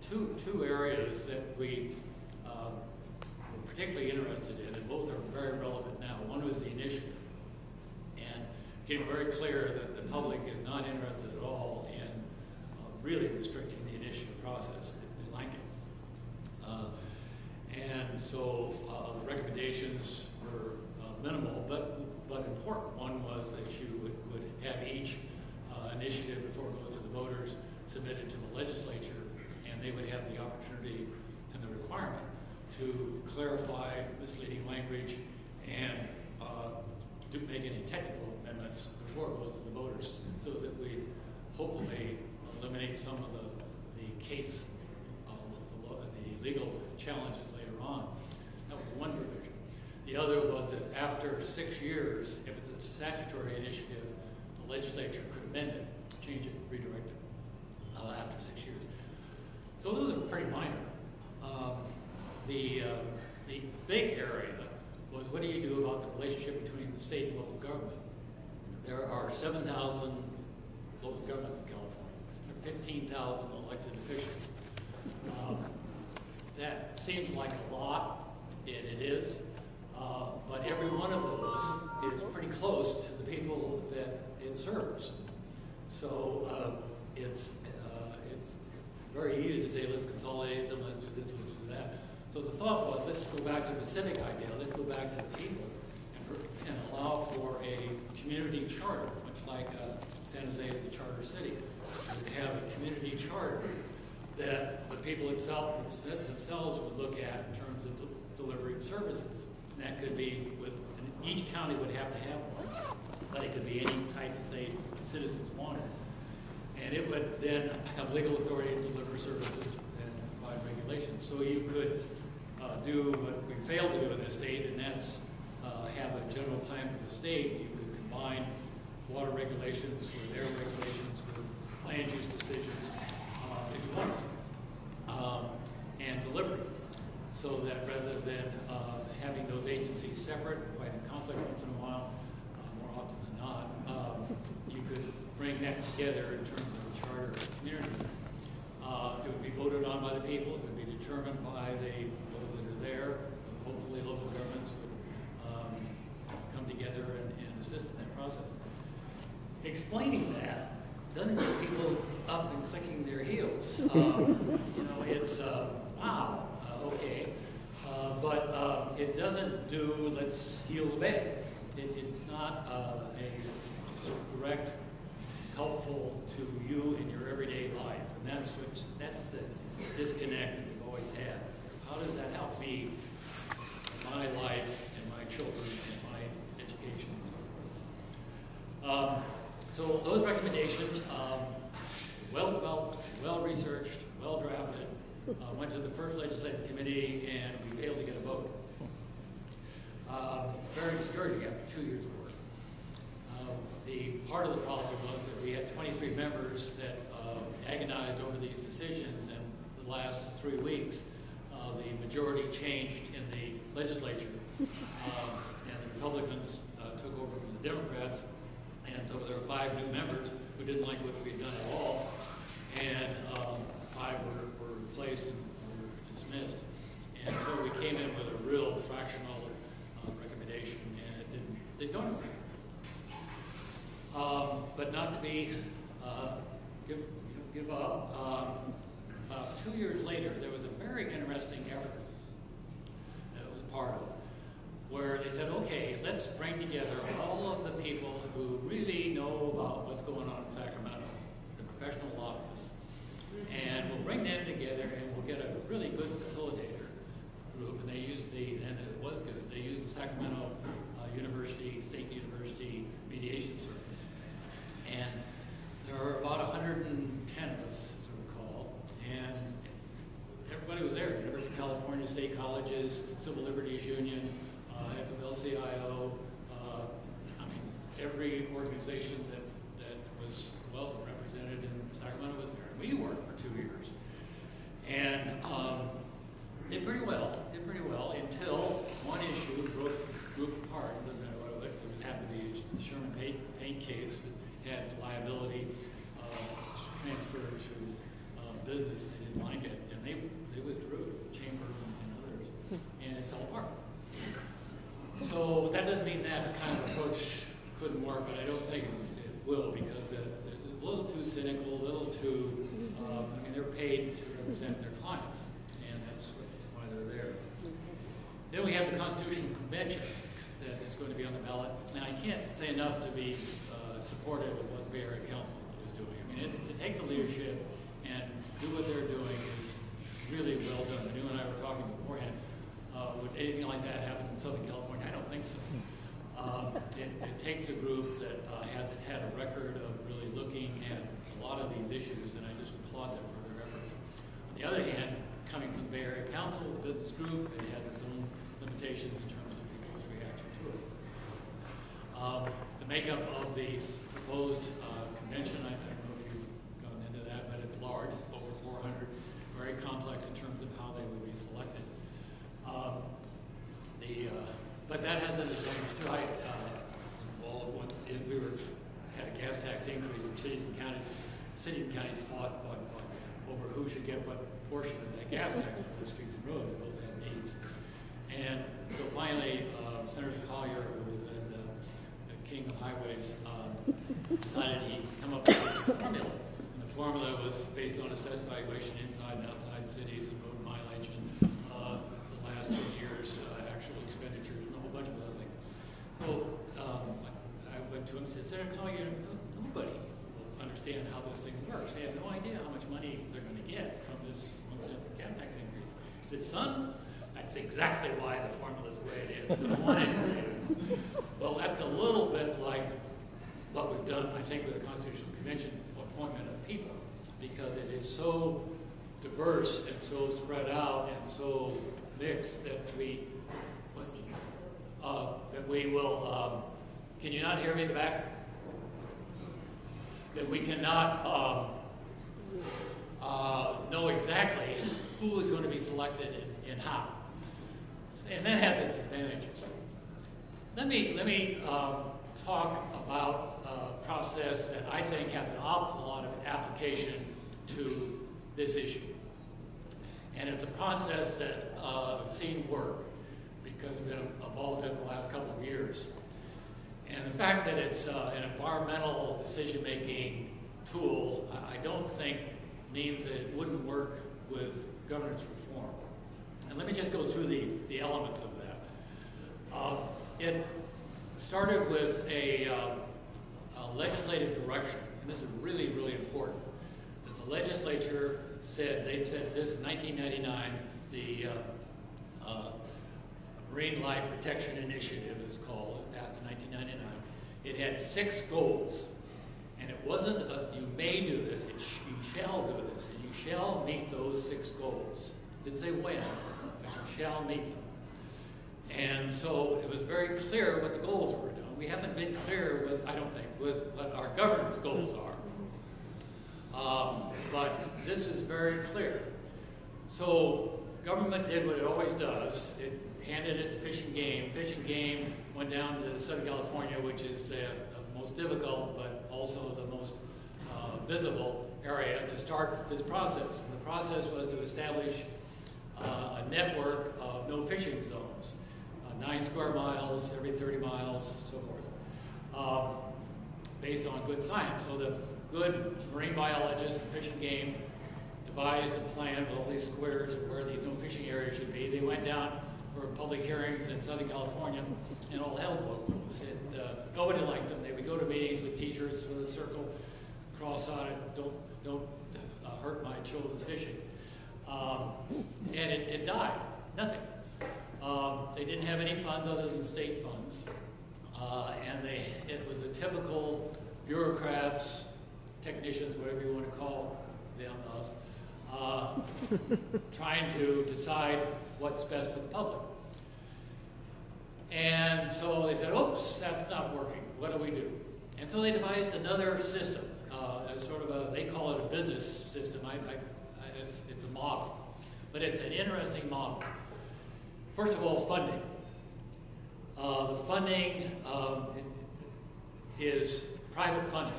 two areas that we were particularly interested in, and both are very relevant now. One was the initiative, and getting very clear that the public is not interested at all in really restricting the initiative process. They like it. And so the recommendations were minimal, but important. One was that you would have each initiative before it goes to the voters submitted to the legislature, and they would have the opportunity and the requirement to clarify misleading language and make any technical amendments before it goes to the voters, so that we hopefully eliminate some of the case, the legal challenges later on. That was one provision. The other was that after 6 years, if it's a statutory initiative, the legislature could amend it, change it, redirect it after 6 years. So those are pretty minor. The big area was, what do you do about the relationship between the state and local government? There are 7,000 local governments in California. There are 15,000 elected officials. That seems like a lot, and it is, but every one of those is pretty close to the people that it serves. So it's very easy to say, let's consolidate them, let's do this, let's do that. So the thought was, let's go back to the civic idea, let's go back to the people and allow for a community charter, much like San Jose is a charter city. We have a community charter that the people themselves would look at in terms of delivery of services. And that could be and each county would have to have one, but it could be any type of thing the citizens wanted. And it would then have legal authority to deliver services and provide regulations. So you could do what we failed to do in this state, and that's have a general plan for the state. You could combine water regulations with air regulations with land use decisions if you want, and delivery. So that rather than having those agencies separate, quite in conflict once in a while, more often than not, you could bring that together in terms of a charter of community. It would be voted on by the people. It would be determined by those that are there. Hopefully local governments would come together and assist in that process. Explaining that doesn't get people up and clicking their heels. It's, wow, okay. But it doesn't do, let's heal the bed. It's not a direct, helpful to you in your everyday life. And that's the disconnect that we've always had. How does that help me in my life and my children and my education and so forth? So those recommendations, well developed, well researched, well drafted, went to the first legislative committee, and we failed to get a vote. Very discouraging after 2 years of work. The part of the problem was that we had 23 members that agonized over these decisions, and the last 3 weeks, the majority changed in the legislature, and the Republicans took over from the Democrats, and so there were 5 new members who didn't like what we had done at all, and 5 were replaced and were dismissed. And so we came in with a real fractional recommendation, and it didn't go anywhere. But not to be give up. 2 years later, there was a very interesting effort that it was part of, where they said, okay, let's bring together all of the people who really know about what's going on in Sacramento, the professional lobbyists, and we'll bring them together and we'll get a really good facilitator group. And they used and it was good, they used the Sacramento State University Mediation Service. And there were about 110 of us, as I recall, and everybody was there. University of California, state colleges, Civil Liberties Union, FFL-CIO, every organization that was well represented in Sacramento was there. And we worked for 2 years. And did pretty well until one issue broke the group apart. It doesn't matter what it happened to be the Sherman paint case that had liability transferred to business, and they didn't like it. And they withdrew, Chamber and others, and it fell apart. So that doesn't mean that kind of approach couldn't work, but I don't think it will, because they're a little too cynical, a little too, I mean, they're paid to represent their clients, and that's why they're there. Then we have the Constitutional Convention that is going to be on the ballot, and I can't say enough to be supportive of what the Bay Area Council is doing. I mean, to take the leadership and do what they're doing is really well done. You and I were talking beforehand. Would anything like that happen in Southern California? I don't think so. It takes a group that has had a record of really looking at a lot of these issues, and I just applaud them for their efforts. On the other hand, coming from the Bay Area Council, a business group, it has its own limitations in terms of people's reaction to it. The makeup of the proposed convention, I don't know if you've gone into that, but it's large, over 400, very complex in terms of how they would be selected. But that has an advantage, right? We had a gas tax increase for cities and counties. Cities and counties fought over who should get what portion of that gas tax for the streets and roads. They both had needs. And so finally, Senator Collier, who was the king of highways, decided he'd come up with a formula. And the formula was based on assessed valuation inside and outside cities and road mileage and the last 2 years' actual expenditures and a whole bunch of other things. So I went to him and said, Senator Collier, nobody will understand how this thing works. They have no idea how much money they're going to get from this 1 cent gas tax increase. He said, son, that's exactly why the formula is the way it is. I want it. Well, that's a little bit like what we've done, I think, with the Constitutional Convention appointment of people, because it is so diverse and so spread out and so mixed that we will, can you not hear me in the back? That we cannot know exactly who is going to be selected and how. And that has its advantages. Let me talk about a process that I think has an awful lot of application to this issue. And it's a process that I've seen work because it's been evolved in the last couple of years. And the fact that it's an environmental decision-making tool, I don't think means that it wouldn't work with governance reform. And let me just go through the elements of that. It started with a legislative direction, and this is really, really important, that the legislature said, they said this in 1999, the Marine Life Protection Initiative, it was called, it passed in 1999. It had 6 goals, and it wasn't a, you may do this, you shall do this, and you shall meet those 6 goals. It didn't say when, but you shall meet them. And so it was very clear what the goals were doing. We haven't been clear with, I don't think, with what our governance goals are. But this is very clear. So government did what it always does. It handed it to Fish and Game. Fish and Game went down to Southern California, which is the most difficult, but also the most visible area to start this process. And the process was to establish a network of no fishing zones, 9 square miles every 30 miles, so forth, based on good science. So the good marine biologists and Fish and Game devised a plan with all these squares of where these no fishing areas should be. They went down for public hearings in Southern California, and all hell broke loose. Nobody liked them. They would go to meetings with T-shirts with a circle, cross on it, don't hurt my children's fishing. And it died, nothing. They didn't have any funds other than state funds. And it was a typical bureaucrats, technicians, whatever you want to call them, us, trying to decide what's best for the public. And so they said, oops, that's not working. What do we do? And so they devised another system, sort of a, they call it a business system. It's a model, but it's an interesting model. First of all, funding. The funding is private funding.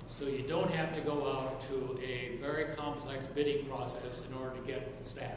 So you don't have to go out to a very complex bidding process in order to get staff.